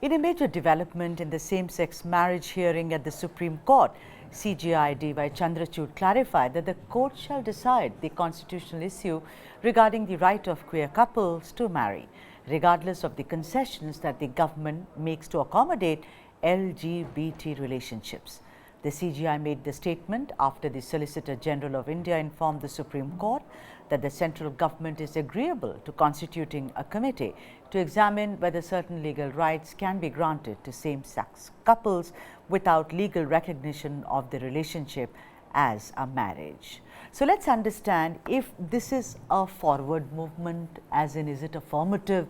In a major development in the same-sex marriage hearing at the Supreme Court, CJI D.Y. Chandrachud clarified that the court shall decide the constitutional issue regarding the right of queer couples to marry, regardless of the concessions that the government makes to accommodate LGBT relationships. The CJI made the statement after the Solicitor General of India informed the Supreme Court that the central government is agreeable to constituting a committee to examine whether certain legal rights can be granted to same-sex couples without legal recognition of the relationship as a marriage. So let's understand if this is a forward movement, as in is it affirmative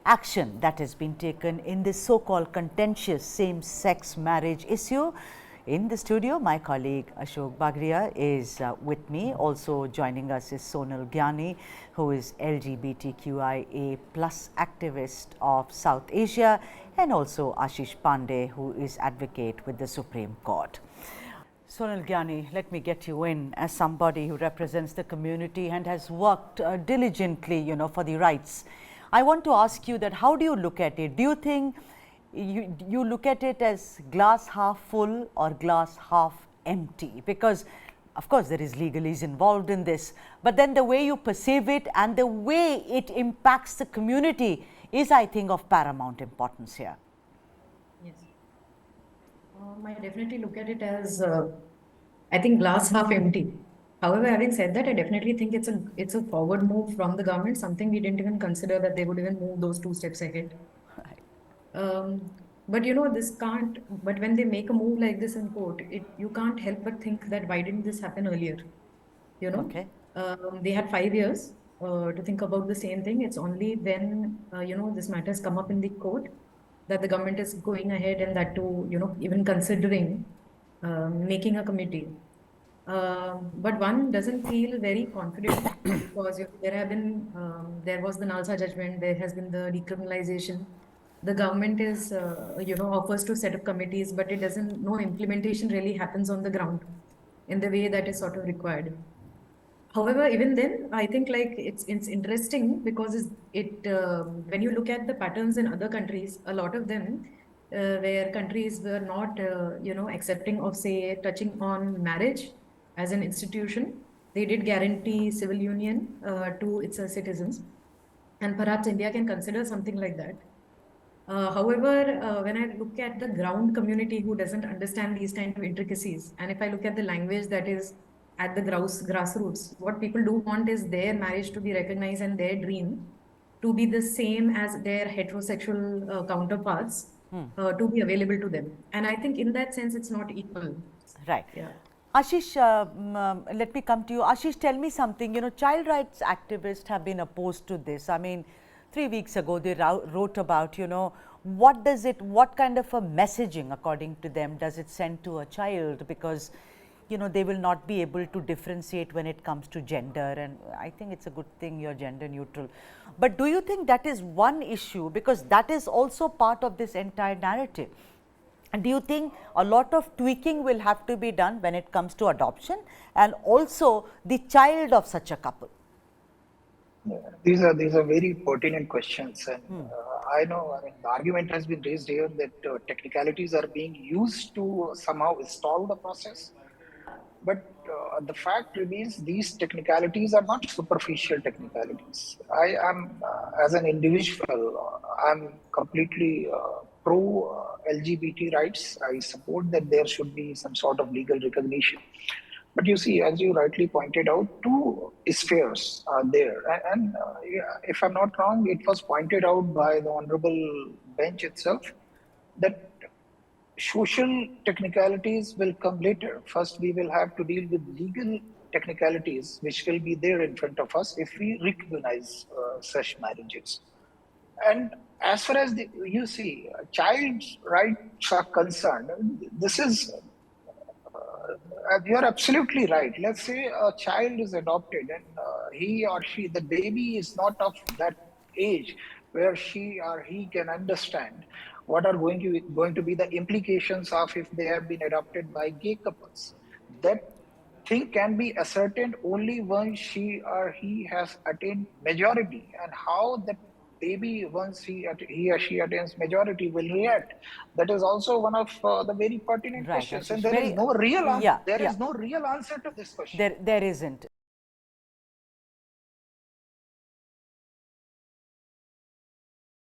action that has been taken in this so-called contentious same-sex marriage issue. In the studio, my colleague Ashok Bagria is with me. Also joining us is Sonal Gyani, who is LGBTQIA plus activist of South Asia, and also Ashish Pandey, who is advocate with the Supreme Court. Sonal Gyani, let me get you in as somebody who represents the community and has worked diligently, for the rights. I want to ask you that how do you look at it? Do you think you look at it as glass half full or glass half empty? Because of course there is legalese involved in this, but then the way you perceive it and the way it impacts the community is, I think, of paramount importance here. Yes, I definitely look at it as I think glass half empty. However, having said that, I definitely think it's a forward move from the government, something we didn't even consider that they would even move those 2 steps ahead. But this can't, but when they make a move like this in court, you can't help but think that why didn't this happen earlier? Okay. They had 5 years to think about the same thing. It's only when, this matter has come up in the court that the government is going ahead and that too, even considering making a committee. But one doesn't feel very confident because there was the Nalsa judgment, there has been the decriminalization. The government is, offers to set up committees, but no implementation really happens on the ground in the way that is sort of required. However, even then, I think it's interesting because when you look at the patterns in other countries, a lot of them where countries were not, accepting of, say, touching on marriage as an institution, they did guarantee civil union to its citizens, and perhaps India can consider something like that. However, when I look at the ground community who doesn't understand these kind of intricacies, and if I look at the language that is at the grassroots, what people do want is their marriage to be recognized and their dream to be the same as their heterosexual counterparts to be available to them. And I think in that sense, it's not equal. Right. Yeah. Ashish, let me come to you. Ashish, tell me something. Child rights activists have been opposed to this. I mean, 3 weeks ago, they wrote about, what kind of a messaging, according to them, does it send to a child? Because, they will not be able to differentiate when it comes to gender. And I think it's a good thing you're gender neutral. But do you think that is one issue? Because that is also part of this entire narrative. And do you think a lot of tweaking will have to be done when it comes to adoption and also the child of such a couple? Yeah, these are very pertinent questions, and I know. The argument has been raised here that technicalities are being used to somehow stall the process. But the fact remains, these technicalities are not superficial technicalities. I am, as an individual, I'm completely pro LGBT rights. I support that there should be some sort of legal recognition. But you see, as you rightly pointed out, 2 spheres are there. And if I'm not wrong, it was pointed out by the Honorable Bench itself that social technicalities will come later. First, we will have to deal with legal technicalities, which will be there in front of us if we recognize such marriages. And as far as child's rights are concerned, this is you're absolutely right. Let's say a child is adopted and he or she, the baby is not of that age where she or he can understand what are going to be the implications of if they have been adopted by gay couples. That thing can be ascertained only once she or he has attained majority, and how that baby, once he or she attains majority, will react? That is also one of the very pertinent Right, questions, and Ashish. there is Very, no real yeah, there yeah. is no real answer to this question. There isn't.